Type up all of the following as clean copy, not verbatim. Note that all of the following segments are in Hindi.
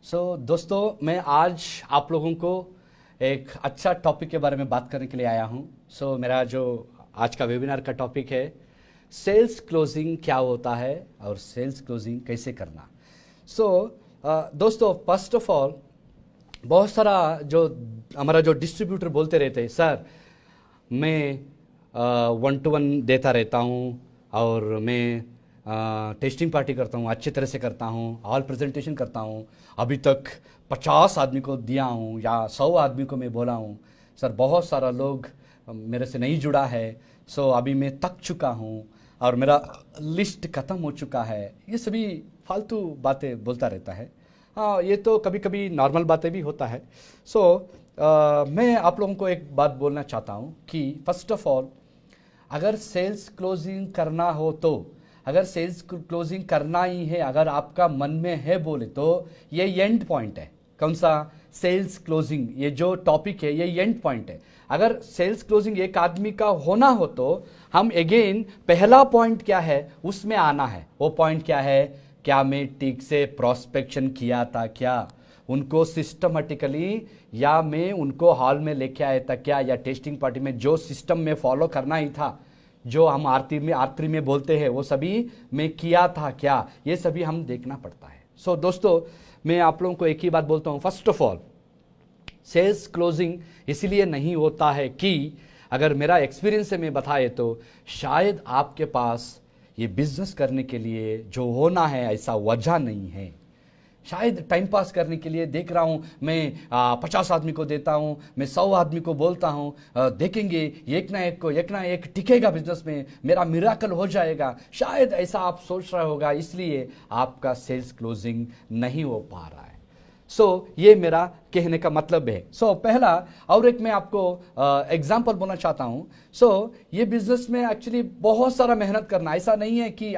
दोस्तों मैं आज आप लोगों को एक अच्छा टॉपिक के बारे में बात करने के लिए आया हूं। मेरा जो आज का वेबिनार का टॉपिक है सेल्स क्लोजिंग क्या होता है और सेल्स क्लोजिंग कैसे करना। दोस्तों फर्स्ट ऑफ ऑल बहुत सारा जो हमारा जो डिस्ट्रीब्यूटर बोलते रहते हैं सर मैं 1-to-1 देता रहता हूँ और मैं टेस्टिंग पार्टी करता हूँ, अच्छी तरह से करता हूँ, ऑल प्रेजेंटेशन करता हूँ, अभी तक 50 आदमी को दिया हूँ या 100 आदमी को मैं बोला हूँ। सर बहुत सारा लोग मेरे से नहीं जुड़ा है, अभी मैं थक चुका हूँ और मेरा लिस्ट ख़त्म हो चुका है। ये सभी फालतू बातें बोलता रहता है। हाँ, ये तो कभी कभी नॉर्मल बातें भी होता है। मैं आप लोगों को एक बात बोलना चाहता हूँ कि फर्स्ट ऑफ ऑल अगर सेल्स क्लोजिंग करना हो तो अगर सेल्स क्लोजिंग करना ही है, अगर आपका मन में है बोले तो ये एंड पॉइंट है। कौन सा? Sales closing. ये जो टॉपिक है ये एंड पॉइंट है। अगर सेल्स क्लोजिंग एक आदमी का होना हो तो हम अगेन पहला पॉइंट क्या है उसमें आना है। वो पॉइंट क्या है? क्या मैं ठीक से प्रोस्पेक्शन किया था क्या, उनको सिस्टमेटिकली, या मैं उनको हॉल में लेके आया था क्या, या टेस्टिंग पार्टी में जो सिस्टम में फॉलो करना ही था, जो हम आरती में बोलते हैं वो सभी मैं किया था क्या, ये सभी हम देखना पड़ता है। दोस्तों मैं आप लोगों को एक ही बात बोलता हूँ, first of all sales closing इसलिए नहीं होता है कि अगर मेरा एक्सपीरियंस से मैं बताए तो शायद आपके पास ये बिजनेस करने के लिए जो होना है ऐसा वजह नहीं है। शायद टाइम पास करने के लिए देख रहा हूँ मैं 50 आदमी को देता हूँ, मैं 100 आदमी को बोलता हूँ, देखेंगे एक ना एक टिकेगा बिजनेस में, मेरा मिराकल हो जाएगा। शायद ऐसा आप सोच रहा होगा, इसलिए आपका सेल्स क्लोजिंग नहीं हो पा रहा है। ये मेरा कहने का मतलब है। पहला और एक मैं आपको एग्जांपल बोलना चाहता हूँ। ये बिजनेस में एक्चुअली बहुत सारा मेहनत करना, ऐसा नहीं है कि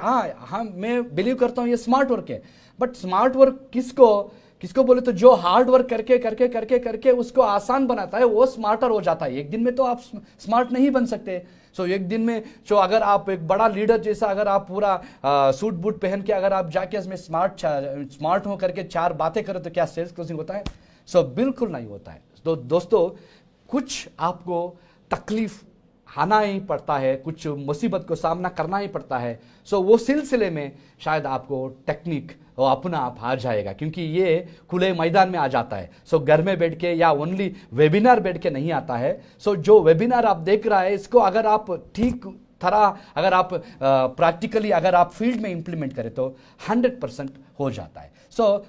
मैं बिलीव करता हूँ ये स्मार्ट वर्क है। बट स्मार्ट वर्क किसको बोले तो जो हार्ड वर्क करके करके करके करके उसको आसान बनाता है वो स्मार्टर हो जाता है। एक दिन में तो आप स्मार्ट नहीं बन सकते। एक दिन में अगर आप एक बड़ा लीडर जैसा अगर आप पूरा सूट बूट पहन के अगर आप जाके इसमें स्मार्ट हो करके 4 बातें करें तो क्या सेल्स क्लोजिंग होता है? बिल्कुल नहीं होता है। तो दोस्तों कुछ आपको तकलीफ आना ही पड़ता है, कुछ मुसीबत को सामना करना ही पड़ता है। वो सिलसिले में शायद आपको टेक्निक वो अपना आप आ जाएगा, क्योंकि ये खुले मैदान में आ जाता है। घर में बैठ के या ओनली वेबिनार बैठ के नहीं आता है। जो वेबिनार आप देख रहा है इसको अगर आप ठीक तरह अगर आप प्रैक्टिकली अगर आप फील्ड में इंप्लीमेंट करें तो 100% हो जाता है।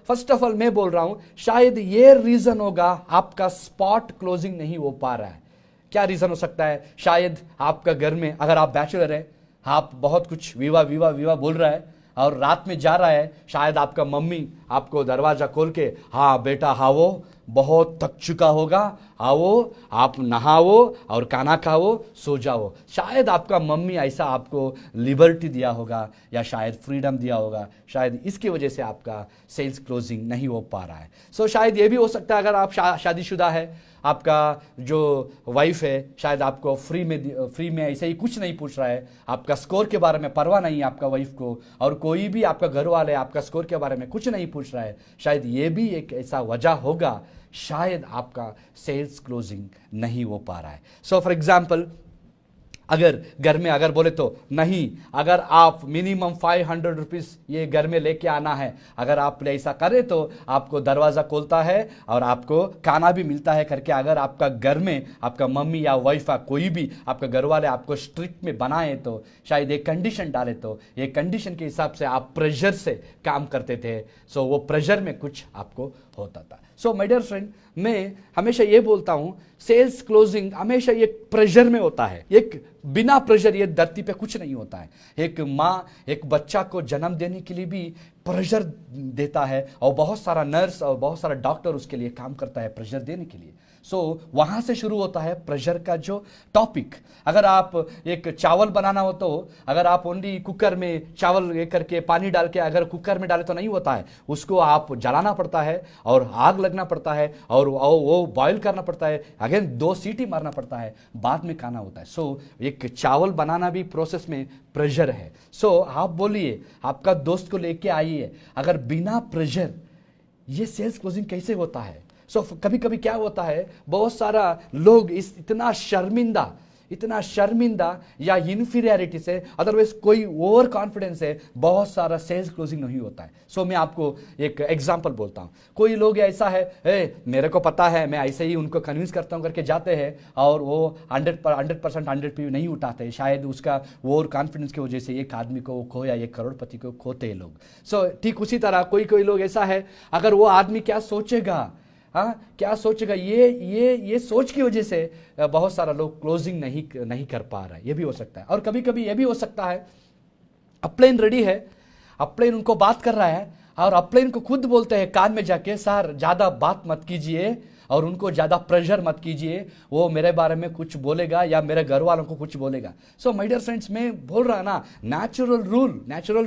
फर्स्ट ऑफ ऑल मैं बोल रहा हूं शायद ये रीजन होगा आपका स्पॉट क्लोजिंग नहीं हो पा रहा है। क्या रीजन हो सकता है? शायद आपका घर में अगर आप बैचलर है, आप बहुत कुछ विवाह बोल रहा है और रात में जा रहा है, शायद आपका मम्मी आपको दरवाजा खोल के हाँ बेटा आओ, बहुत थक चुका होगा, आओ आप नहाओ और खाना खाओ, सो जाओ। शायद आपका मम्मी ऐसा आपको लिबर्टी दिया होगा या शायद फ्रीडम दिया होगा, शायद इसकी वजह से आपका सेल्स क्लोजिंग नहीं हो पा रहा है। शायद ये भी हो सकता है अगर आप शादीशुदा है, आपका जो वाइफ है शायद आपको फ्री में ऐसे ही कुछ नहीं पूछ रहा है, आपका स्कोर के बारे में परवाह नहीं है आपका वाइफ को, और कोई भी आपका घर वाले आपका स्कोर के बारे में कुछ नहीं पूछ रहा है। शायद ये भी एक ऐसा वजह होगा, शायद आपका सेल्स क्लोजिंग नहीं हो पा रहा है। फॉर एग्जाम्पल अगर घर में अगर बोले तो नहीं, अगर आप मिनिमम 500 रुपीज ये घर में लेके आना है, अगर आप ऐसा करें तो आपको दरवाजा खोलता है और आपको खाना भी मिलता है करके अगर आपका घर में आपका मम्मी या वाइफ कोई भी आपका घर वाले आपको स्ट्रिक्ट में बनाए तो शायद एक कंडीशन डाले तो ये कंडीशन के हिसाब से आप प्रेशर से काम करते थे। वो प्रेशर में कुछ आपको होता था। माय डियर फ्रेंड, मैं हमेशा ये बोलता हूं सेल्स क्लोजिंग हमेशा एक प्रेशर में होता है। एक बिना प्रेशर ये धरती पे कुछ नहीं होता है। एक माँ एक बच्चा को जन्म देने के लिए भी प्रेशर देता है और बहुत सारा नर्स और बहुत सारा डॉक्टर उसके लिए काम करता है प्रेशर देने के लिए। वहां से शुरू होता है प्रेशर का जो टॉपिक। अगर आप एक चावल बनाना हो तो अगर आप ओनली कुकर में चावल ये करके पानी डाल के अगर कुकर में डाले तो नहीं होता है, उसको आप जलाना पड़ता है और आग लगना पड़ता है और वो बॉईल करना पड़ता है, अगेन 2 सीटी मारना पड़ता है, बाद में खाना होता है। एक चावल बनाना भी प्रोसेस में प्रेशर है। आप बोलिए आपका दोस्त को लेके आइए, अगर बिना प्रेशर ये सेल्स क्लोजिंग कैसे होता है? कभी कभी क्या होता है, बहुत सारा लोग इतना शर्मिंदा या इन्फीरियरिटी से, अदरवाइज कोई ओवर कॉन्फिडेंस है, बहुत सारा सेल्स क्लोजिंग नहीं होता है। मैं आपको एक एग्जांपल बोलता हूँ। कोई लोग ऐसा है, मेरे को पता है, मैं ऐसे ही उनको कन्विंस करता हूँ करके जाते हैं और वो 100% 100 नहीं उठाते। शायद उसका ओवर कॉन्फिडेंस की वजह से एक आदमी को खोया, एक करोड़पति को खोते हैं लोग। ठीक उसी तरह कोई लोग ऐसा है, अगर वो आदमी क्या सोचेगा, क्या सोचेगा, ये सोच की वजह से बहुत सारा लोग क्लोजिंग नहीं कर पा रहा है। ये भी हो सकता है। और कभी कभी ये भी हो सकता है, अपलाइन रेडी है, अपलाइन उनको बात कर रहा है और अपलाइन को खुद बोलते हैं कान में जाके, सर ज्यादा बात मत कीजिए और उनको ज्यादा प्रेशर मत कीजिए, वो मेरे बारे में कुछ बोलेगा या मेरे घर वालों को कुछ बोलेगा। माय डियर फ्रेंड्स, मैं बोल रहा ना, नेचुरल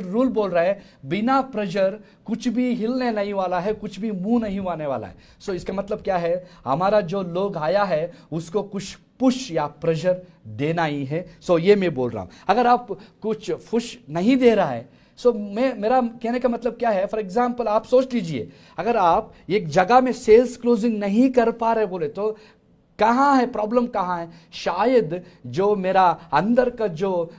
रूल बोल रहा है, बिना प्रेशर कुछ भी हिलने नहीं वाला है, कुछ भी मुंह नहीं आने वाला है। इसका मतलब क्या है, हमारा जो लोग आया है उसको कुछ पुश या प्रेशर देना ही है। ये मैं बोल रहा हूं। अगर आप कुछ पुश नहीं दे रहा है, मेरा कहने का मतलब क्या है, फॉर एग्जाम्पल आप सोच लीजिए, अगर आप एक जगह में सेल्स क्लोजिंग नहीं कर पा रहे बोले तो कहां है प्रॉब्लम, कहां है? शायद जो मेरा अंदर का जो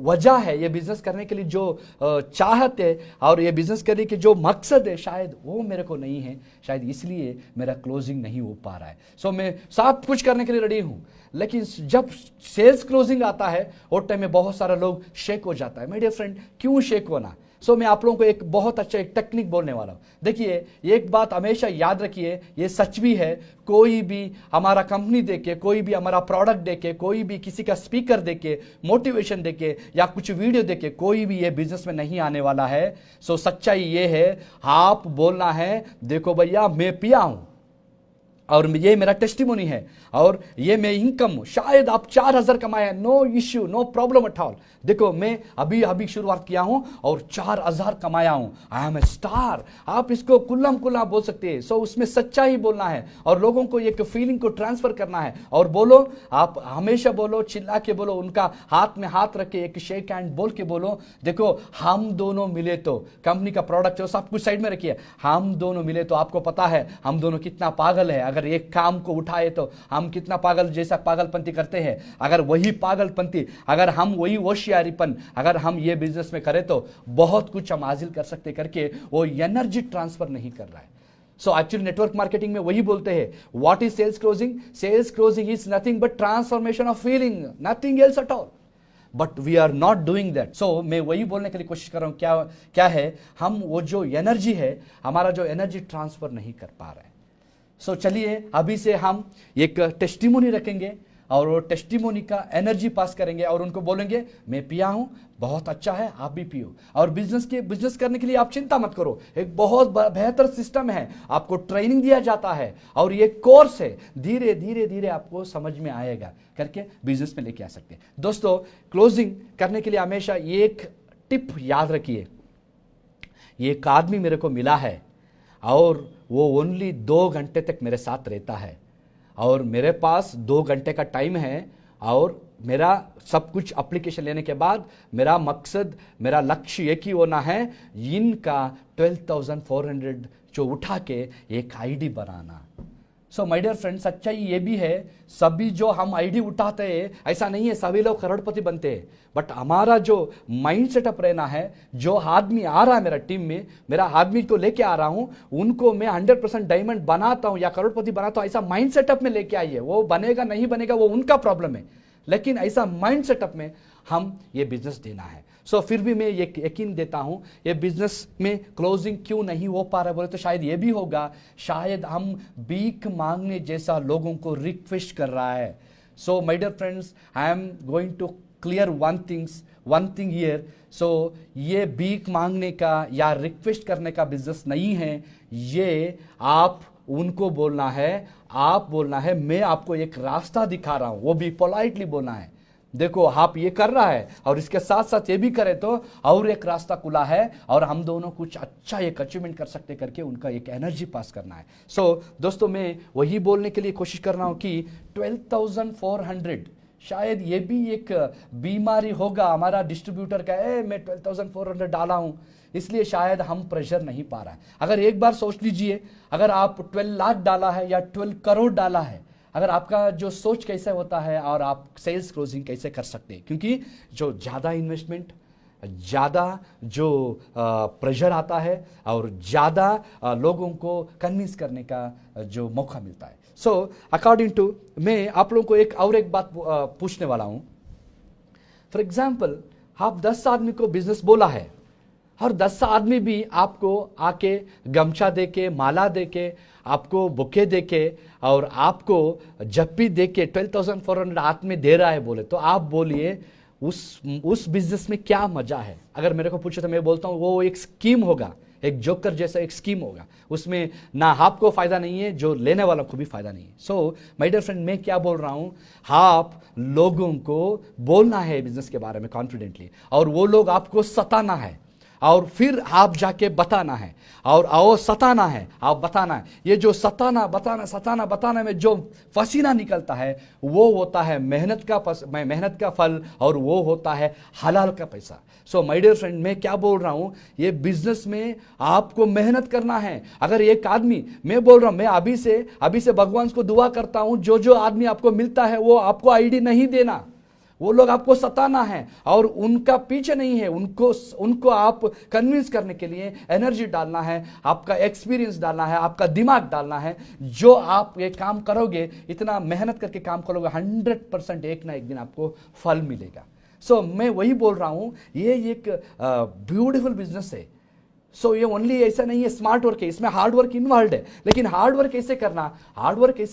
वजह है ये बिजनेस करने के लिए, जो चाहत है और ये बिजनेस करने के जो मकसद है, शायद वो मेरे को नहीं है, शायद इसलिए मेरा क्लोजिंग नहीं हो पा रहा है। मैं सब कुछ करने के लिए रेडी हूं, लेकिन जब सेल्स क्लोजिंग आता है वो टाइम में बहुत सारे लोग शेक हो जाता है। मेरे डियर फ्रेंड, क्यों शेक होना? मैं आप लोगों को एक बहुत अच्छा एक टेक्निक बोलने वाला हूं। देखिए, एक बात हमेशा याद रखिए, ये सच भी है, कोई भी हमारा कंपनी देके, कोई भी हमारा प्रोडक्ट देके, कोई भी किसी का स्पीकर देके, मोटिवेशन देके या कुछ वीडियो देके कोई भी ये बिजनेस में नहीं आने वाला है। सच्चाई ये है, आप बोलना है, देखो भैया मैं पिया हूं और ये मेरा टेस्टिमोनी है और ये मैं इनकम हूं। शायद आप 4000 कमाए, no issue, no problem at all. देखो, मैं अभी शुरुआत किया हूं और 4000 कमाया हूं, आई एम ए स्टार। आप इसको कुल्लम कुल्ला बोल सकते हैं। उसमें सच्चा ही बोलना है और लोगों को एक फीलिंग को ट्रांसफर करना है। और बोलो, आप हमेशा बोलो, चिल्ला के बोलो, उनका हाथ में हाथ रख के एक शेक हैंड बोल के बोलो, देखो हम दोनों मिले तो, कंपनी का प्रोडक्ट है सब कुछ साइड में रखिए, हम दोनों मिले तो आपको पता है हम दोनों कितना पागल है। अगर एक काम को उठाए तो हम कितना पागल जैसा पागलपंती करते हैं। अगर वही पागलपंती, अगर हम वही होशियारीपन अगर हम ये बिजनेस में करें तो बहुत कुछ हम हासिल कर सकते करके वो एनर्जी ट्रांसफर नहीं कर रहा है। एक्चुअली नेटवर्क मार्केटिंग में वही बोलते हैं, what is sales closing? Sales closing is nothing but transformation of feeling, nothing else at all. But we are not doing that. मैं वही बोलने के लिए कोशिश कर रहा हूं, क्या है, हम वो जो एनर्जी है, हमारा जो एनर्जी ट्रांसफर नहीं कर पा रहे हैं। चलिए अभी से हम एक टेस्टिमोनी रखेंगे और वो टेस्टिमोनी का एनर्जी पास करेंगे और उनको बोलेंगे मैं पिया हूं, बहुत अच्छा है, आप भी पियो। और बिजनेस करने के लिए आप चिंता मत करो, एक बहुत बेहतर सिस्टम है, आपको ट्रेनिंग दिया जाता है और ये कोर्स है, धीरे धीरे आपको समझ में आएगा करके बिजनेस में लेके आ सकते हैं। दोस्तों, क्लोजिंग करने के लिए हमेशा एक टिप याद रखिए। एक आदमी मेरे को मिला है और वो ओनली 2 घंटे तक मेरे साथ रहता है और मेरे पास 2 घंटे का टाइम है और मेरा सब कुछ एप्लीकेशन लेने के बाद मेरा मकसद, मेरा लक्ष्य एक ही होना है, इनका 12,400 जो उठा के एक आईडी बनाना। माय डियर फ्रेंड, सच्चाई ये भी है, सभी जो हम आईडी उठाते हैं ऐसा नहीं है सभी लोग करोड़पति बनते हैं, बट हमारा जो माइंड सेटअप रहना है, जो आदमी आ रहा है मेरा टीम में, मेरा आदमी को लेके आ रहा हूं, उनको मैं 100% डायमंड बनाता हूं या करोड़पति बनाता हूं, ऐसा माइंड सेटअप में लेके आइए। वो बनेगा नहीं बनेगा वो उनका प्रॉब्लम है, लेकिन ऐसा माइंड सेटअप में हम ये बिजनेस देना है। फिर भी मैं ये यकीन देता हूं, ये बिजनेस में क्लोजिंग क्यों नहीं हो पा रहा बोले तो शायद ये भी होगा, शायद हम भीख मांगने जैसा लोगों को रिक्वेस्ट कर रहा है। My dear friends, I am going to clear one thing here. ये भीख मांगने का या रिक्वेस्ट करने का बिजनेस नहीं है, ये आप उनको बोलना है, आप बोलना है मैं आपको एक रास्ता दिखा रहा हूं, वो भी पोलाइटली बोलना है, देखो आप ये कर रहा है और इसके साथ साथ ये भी करे तो और एक रास्ता खुला है और हम दोनों कुछ अच्छा एक अचीवमेंट कर सकते करके उनका एक एनर्जी पास करना है। दोस्तों, मैं वही बोलने के लिए कोशिश कर रहा हूं कि 12,400 शायद ये भी एक बीमारी होगा हमारा डिस्ट्रीब्यूटर का, मैं 12,400 डाला हूं इसलिए शायद हम प्रेशर नहीं पा रहा है। अगर एक बार सोच लीजिए, अगर आप 12 लाख डाला है या 12 करोड़ डाला है, अगर आपका जो सोच कैसे होता है और आप सेल्स क्लोजिंग कैसे कर सकते हैं, क्योंकि जो ज़्यादा इन्वेस्टमेंट, ज़्यादा जो प्रेशर आता है और ज़्यादा लोगों को कन्विंस करने का जो मौका मिलता है। सो अकॉर्डिंग टू, मैं आप लोगों को एक बात पूछने वाला हूँ। फॉर एग्जाम्पल, आप 10 आदमी को बिजनेस बोला है और 10 आदमी भी आपको आके गमछा दे के, माला दे के, आपको बुके दे के और आपको जप्पी दे के 12,400 हाथ में दे रहा है बोले, तो आप बोलिए उस बिजनेस में क्या मजा है। अगर मेरे को पूछे तो मैं बोलता हूँ वो एक स्कीम होगा, एक जोकर जैसा एक स्कीम होगा, उसमें ना आपको फायदा नहीं है, जो लेने वालों को भी फायदा नहीं है। सो माय डियर फ्रेंड, मैं क्या बोल रहा हूं, आप लोगों को बोलना है बिजनेस के बारे में कॉन्फिडेंटली, और वो लोग आपको सताना है और फिर आप जाके बताना है, और सताना है, आप बताना है। ये जो सताना बताना में जो पसीना निकलता है वो होता है मेहनत का फल, और वो होता है हलाल का पैसा। सो माय डियर फ्रेंड, मैं क्या बोल रहा हूं, ये बिजनेस में आपको मेहनत करना है। अगर एक आदमी, मैं बोल रहा हूं, मैं अभी से भगवान को दुआ करता हूं, जो आदमी आपको मिलता है वो आपको आईडी नहीं देना, वो लोग आपको सताना है और उनका पीछे नहीं है, उनको आप कन्विंस करने के लिए एनर्जी डालना है, आपका एक्सपीरियंस डालना है, आपका दिमाग डालना है। जो आप ये काम करोगे, इतना मेहनत करके काम करोगे, 100% एक ना एक दिन आपको फल मिलेगा। सो मैं वही बोल रहा हूं, ये एक ब्यूटीफुल बिजनेस है। सो ये ओनली ऐसा नहीं है स्मार्ट वर्क है, इसमें हार्ड वर्क इन्वॉल्व है। लेकिन हार्ड वर्क कैसे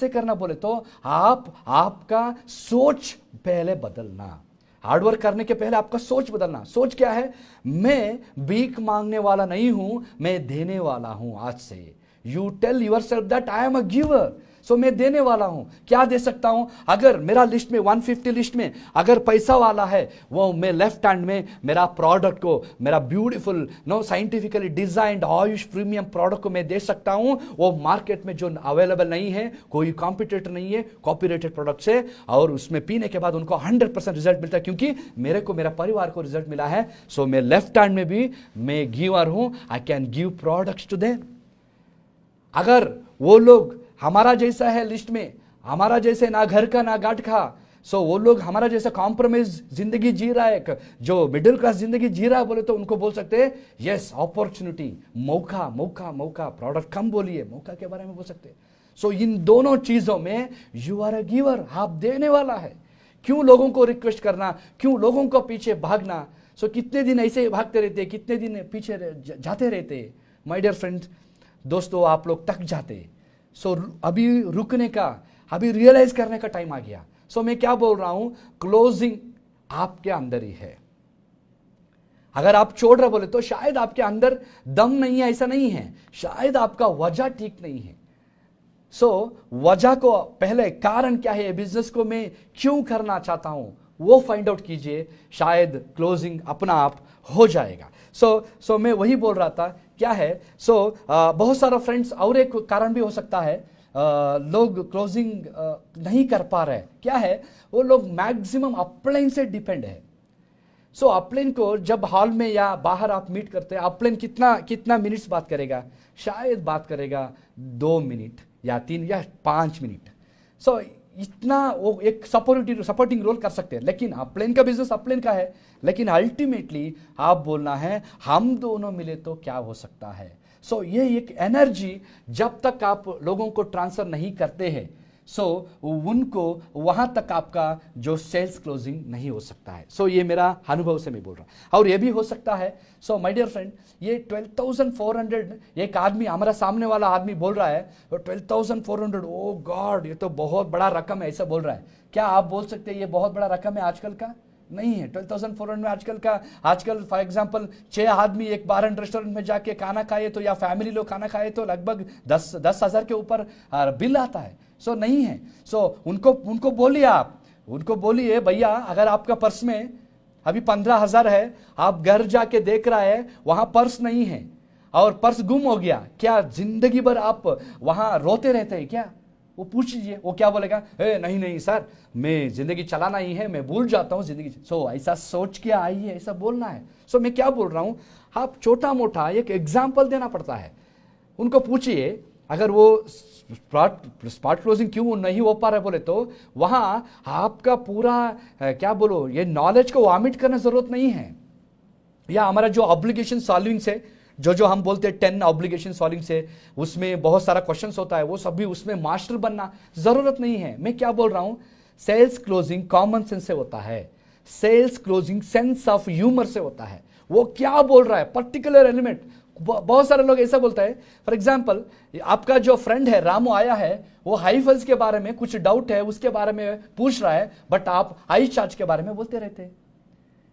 करना बोले तो आपका सोच पहले बदलना। हार्ड वर्क करने के पहले आपका सोच बदलना। सोच क्या है, मैं भीख मांगने वाला नहीं हूं, मैं देने वाला हूं। आज से you tell yourself that I am a giver. So मैं देने वाला हूं। क्या दे सकता हूं? अगर मेरा लिस्ट में 150 लिस्ट में अगर पैसा वाला है, वो मैं लेफ्ट हैंड में मेरा प्रोडक्ट को, मेरा beautiful scientifically designed Ayush premium product को मैं दे सकता हूं। वो मार्केट में जो अवेलेबल नहीं है, कोई कॉम्पिटिटर नहीं है कॉपीराइटेड प्रोडक्ट से, और उसमें पीने के बाद उनको 100% रिजल्ट मिलता है, क्योंकि मेरे को, मेरा परिवार को रिजल्ट मिला है। सो मैं लेफ्ट हैंड में भी मैं गिवर हूं। I can give products to them. अगर वो लोग हमारा जैसा है लिस्ट में, हमारा जैसे ना घर का ना गांठ का, सो वो लोग हमारा जैसा कॉम्प्रोमाइज जिंदगी जी रहा है, जो मिडिल क्लास जिंदगी जी रहा है बोले, तो उनको बोल सकते हैं यस अपॉर्चुनिटी, मौका मौका मौका। प्रोडक्ट कम बोलिए, मौका के बारे में बोल सकते हैं। सो इन दोनों चीजों में यू आर अ गिवर, आप देने वाला है। क्यों लोगों को रिक्वेस्ट करना, क्यों लोगों को पीछे भागना? सो कितने दिन ऐसे भागते रहते, कितने दिन पीछे जाते रहते। माय डियर फ्रेंड्स, दोस्तों, आप लोग थक जाते। सो अभी रुकने का, अभी रियलाइज करने का टाइम आ गया। सो मैं क्या बोल रहा हूं, क्लोजिंग आपके अंदर ही है। अगर आप छोड़ रहे बोले तो शायद आपके अंदर दम नहीं है, ऐसा नहीं है, शायद आपका वजह ठीक नहीं है। सो वजह को पहले, कारण क्या है, बिजनेस को मैं क्यों करना चाहता हूं, वो फाइंड आउट कीजिए, शायद क्लोजिंग अपना आप हो जाएगा। सो मैं वही बोल रहा था, क्या है, बहुत सारा फ्रेंड्स, और एक कारण भी हो सकता है, लोग क्लोजिंग नहीं कर पा रहे। क्या है, वो लोग मैक्सिमम अपलाइन से डिपेंड है। सो अपलाइन को जब हॉल में या बाहर आप मीट करते हैं, अपलाइन कितना मिनट्स बात करेगा? शायद बात करेगा 2 मिनट या 3 या 5 मिनट। सो इतना वो एक सपोर्टिंग रोल कर सकते हैं। लेकिन अपलाइन का बिजनेस अपलाइन का है, लेकिन अल्टीमेटली आप बोलना है हम दोनों मिले तो क्या हो सकता है। सो ये एक एनर्जी जब तक आप लोगों को ट्रांसफर नहीं करते हैं, सो उनको वहां तक आपका जो सेल्स क्लोजिंग नहीं हो सकता है। सो ये मेरा अनुभव से मैं बोल रहा हूं। और ये भी हो सकता है, सो माय डियर फ्रेंड, ये 12,400 एक आदमी, हमारा सामने वाला आदमी बोल रहा है 12,400, ओ गॉड, ये तो बहुत बड़ा रकम है, ऐसा बोल रहा है। क्या आप बोल सकते हैं ये बहुत बड़ा रकम है आजकल का? नहीं है। 12,400 में आजकल फॉर एग्जांपल 6 आदमी एक बार एंड रेस्टोरेंट में जाके खाना खाए तो, या फैमिली लोग खाना खाए तो लगभग 10,000 के ऊपर बिल आता है। सो नहीं है। सो उनको बोलिए, आप उनको बोलिए भैया, अगर आपका पर्स में अभी 15,000 है, आप घर जाके देख रहा है वहां पर्स नहीं है और पर्स गुम हो गया, क्या जिंदगी भर आप वहां रोते रहते हैं क्या? वो पूछ लीजिए, वो क्या बोलेगा, नहीं नहीं सर, मैं जिंदगी चलाना ही है, मैं भूल जाता हूँ जिंदगी। ऐसा सोच के आइए, ऐसा बोलना है। मैं क्या बोल रहा हूँ, आप छोटा मोटा एक एग्जाम्पल देना पड़ता है। उनको पूछिए, अगर वो स्पॉट क्लोजिंग क्यों नहीं हो पा रहा बोले तो वहां आपका पूरा क्या बोलो, ये नॉलेज को वॉमिट करना जरूरत नहीं है। या हमारा जो ऑब्लिगेशन सॉल्विंग से जो हम बोलते हैं 10 ऑब्लिगेशन सॉल्विंग से, उसमें बहुत सारा क्वेश्चंस होता है, वो सभी उसमें मास्टर बनना जरूरत नहीं है। मैं क्या बोल रहा हूं, सेल्स क्लोजिंग कॉमन सेंस से होता है, sales closing sense of humour से होता है। वो क्या बोल रहा है, पर्टिकुलर एलिमेंट। बहुत सारे लोग ऐसा बोलता है, फॉर एग्जाम्पल आपका जो फ्रेंड है रामू आया है, वो हाई फल्स के बारे में कुछ डाउट है, उसके बारे में पूछ रहा है, बट आप हाई चार्ज के बारे में बोलते रहते हैं।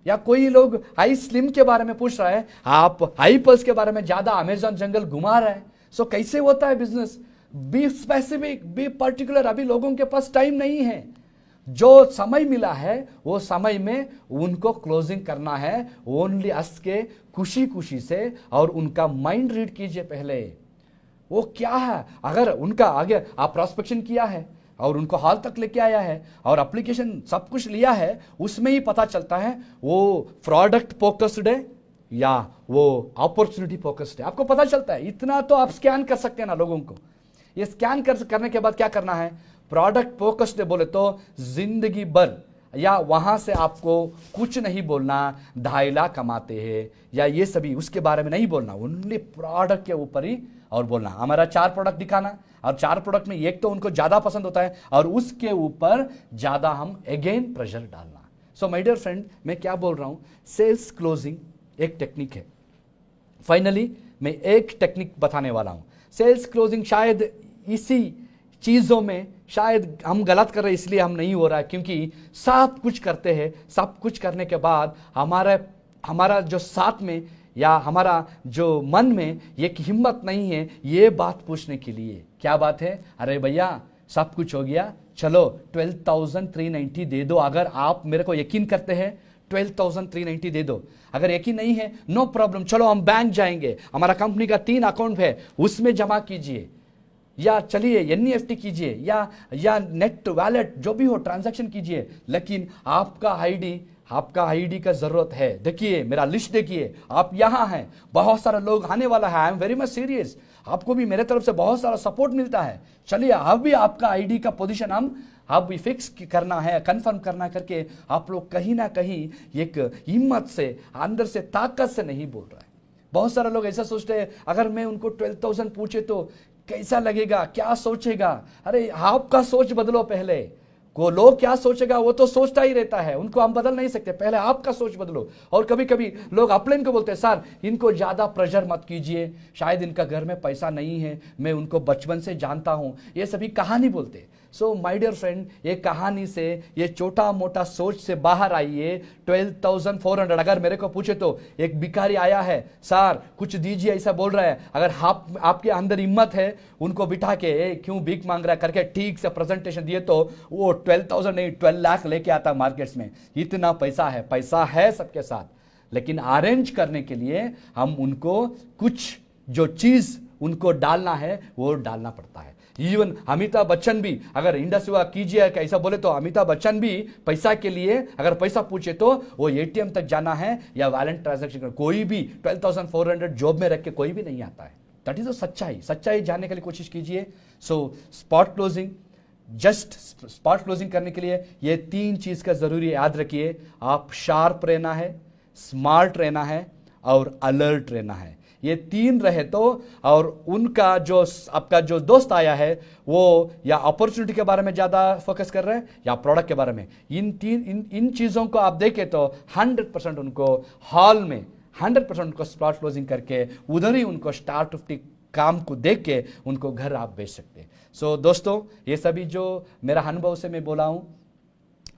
या कोई लोग हाई स्लिम के बारे में पूछ रहा है, आप हाई पल्स के बारे में ज्यादा अमेजॉन जंगल घुमा रहा है। कैसे होता है business, be specific, be particular. अभी लोगों के पास टाइम नहीं है, जो समय मिला है वो समय में उनको क्लोजिंग करना है, ओनली हंस के खुशी खुशी से, और उनका माइंड रीड कीजिए पहले वो क्या है। अगर उनका आगे आप प्रोस्पेक्शन किया है और उनको हॉल तक लेके आया है और एप्लीकेशन सब कुछ लिया है, उसमें ही पता चलता है वो प्रोडक्ट फोकस्ड है या वो अपॉर्चुनिटी फोकस्ड है, आपको पता चलता है। इतना तो आप स्कैन कर सकते हैं ना लोगों को। ये स्कैन करने के बाद क्या करना है, प्रोडक्ट फोकस्ड बोले तो जिंदगी भर या वहां से आपको कुछ नहीं बोलना, 2.5 लाख कमाते हैं या ये सभी उसके बारे में नहीं बोलना, ओनली प्रोडक्ट के ऊपर ही और बोलना। हमारा 4 प्रोडक्ट दिखाना, और 4 प्रोडक्ट में एक तो उनको ज्यादा पसंद होता है और उसके ऊपर ज्यादा हम अगेन प्रेशर डालना। माय डियर फ्रेंड, मैं क्या बोल रहा हूं, सेल्स क्लोजिंग एक टेक्निक है। फाइनली मैं एक टेक्निक बताने वाला हूं। सेल्स क्लोजिंग शायद इसी चीजों में शायद हम गलत कर रहे हैं, इसलिए हम नहीं हो रहा है, क्योंकि सब कुछ करते हैं, सब कुछ करने के बाद हमारा जो साथ में या हमारा जो मन में एक हिम्मत नहीं है ये बात पूछने के लिए। क्या बात है, अरे भैया सब कुछ हो गया, चलो 12,390 दे दो। अगर आप मेरे को यकीन करते हैं 12,390 दे दो, अगर यकीन नहीं है नो प्रॉब्लम, चलो हम बैंक जाएंगे, हमारा कंपनी का 3 अकाउंट है उसमें जमा कीजिए, या चलिए एनईएफटी कीजिए या नेट वॉलेट जो भी हो ट्रांजैक्शन कीजिए, लेकिन आपका आईडी का जरूरत है। देखिए मेरा लिस्ट देखिए, आप यहां हैं, बहुत सारे लोग आने वाला है, I am very much serious, आपको भी मेरे तरफ से बहुत सारा सपोर्ट मिलता है। चलिए अब भी आपका आईडी का पोजीशन हम अब भी फिक्स करना है, कंफर्म करना करके आप लोग कहीं ना कहीं एक हिम्मत से, अंदर से, ताकत से नहीं बोल रहा है। बहुत सारे लोग ऐसा सोचते हैं, अगर मैं उनको 12,000 पूछे तो कैसा लगेगा, क्या सोचेगा। अरे आपका सोच बदलो पहले, को लोग क्या सोचेगा वो तो सोचता ही रहता है, उनको हम बदल नहीं सकते, पहले आपका सोच बदलो। और कभी कभी लोग अपने को बोलते हैं, सर इनको ज्यादा प्रेशर मत कीजिए, शायद इनका घर में पैसा नहीं है, मैं उनको बचपन से जानता हूं, ये सभी कहानी बोलते। माय डियर फ्रेंड, ये कहानी से, ये छोटा मोटा सोच से बाहर आइए। 12,400 अगर मेरे को पूछे तो एक भिखारी आया है, सर कुछ दीजिए ऐसा बोल रहा है, अगर आपके अंदर हिम्मत है उनको बिठा के क्यों भीख मांग रहा है करके ठीक से प्रेजेंटेशन दिए तो वो 12,000 नहीं 12 लाख लेके आता मार्केट्स में। इतना पैसा है सबके साथ, लेकिन अरेंज करने के लिए हम उनको कुछ जो चीज उनको डालना है वो डालना पड़ता है। इवन अमिताभ बच्चन भी अगर इंडस्ट्री कीजिए कैसा बोले तो अमिताभ बच्चन भी पैसा के लिए अगर पैसा पूछे तो वो एटीएम तक जाना है या वैलेंट ट्रांजैक्शन, कोई भी 12,400 जॉब में रख के कोई भी नहीं आता है। दैट इज सच्चाई जानने के लिए कोशिश कीजिए। स्पॉट क्लोजिंग करने के लिए ये 3 चीज का जरूरी याद रखिए। आप शार्प रहना है, स्मार्ट रहना है और अलर्ट रहना है। ये 3 रहे तो, और उनका जो आपका जो दोस्त आया है वो या अपॉर्चुनिटी के बारे में ज्यादा फोकस कर रहे हैं या प्रोडक्ट के बारे में, इन चीजों को आप देखें तो 100% उनको हॉल में 100% उनको स्पॉट क्लोजिंग करके उधर ही उनको स्टार्ट 50 काम को देख के उनको घर आप भेज सकते हैं। दोस्तों, ये सभी जो मेरा अनुभव से मैं बोला हूं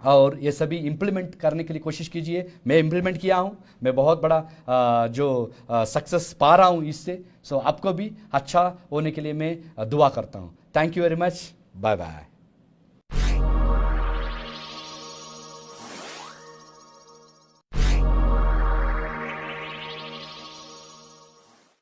और ये सभी इंप्लीमेंट करने के लिए कोशिश कीजिए। मैं इंप्लीमेंट किया हूं, मैं बहुत बड़ा जो सक्सेस पा रहा हूं इससे। आपको भी अच्छा होने के लिए मैं दुआ करता हूं। Thank you very much, bye bye.